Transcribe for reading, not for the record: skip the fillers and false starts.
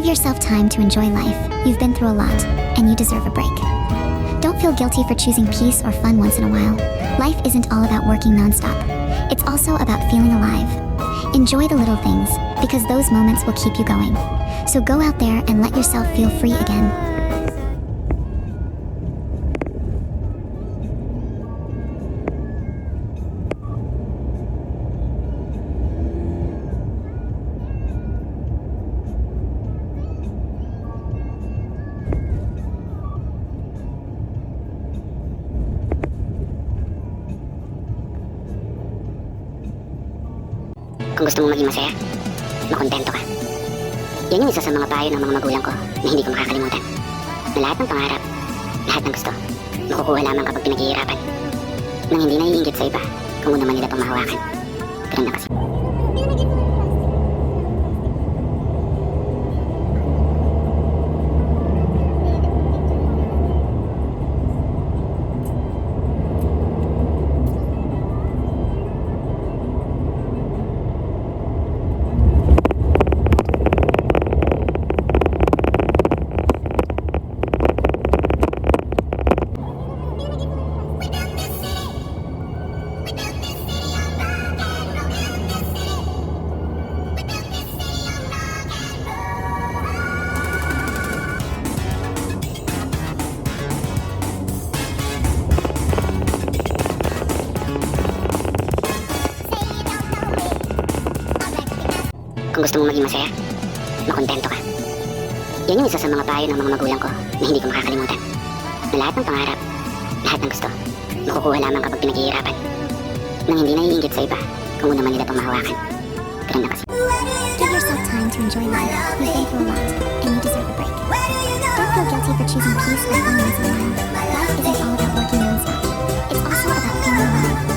Give yourself time to enjoy life. You've been through a lot, and you deserve a break. Don't feel guilty for choosing peace or fun once in a while. Life isn't all about working nonstop. It's also about feeling alive. Enjoy the little things, because those moments will keep you going. So go out there and let yourself feel free again. Kung gusto mong maging masaya, makontento ka. Yan yung isa sa mga payo ng mga magulang ko na hindi ko makakalimutan. Na lahat ng pangarap, lahat ng gusto, makukuha lamang kapag pinaghihirapan. Nang hindi naiinggit sa iba kung ano man nila pang mahawakan. Ganun na kasi. Kung gusto mong maging masaya, makontento ka. Yan yung isa sa mga payo ng mga magulang ko na hindi ko makakalimutan. Na lahat ng pangarap, lahat ng gusto, makukuha lamang kapag pinaghihirapan. Nang hindi naiinggit sa iba kung ano man nila pang mahawakan. Ganun na kasi. Give yourself time to enjoy life. You've been through a lot, and you deserve a break. Don't feel guilty for choosing peace or fun once in a while. Life isn't all about working nonstop. It's also about feeling alive.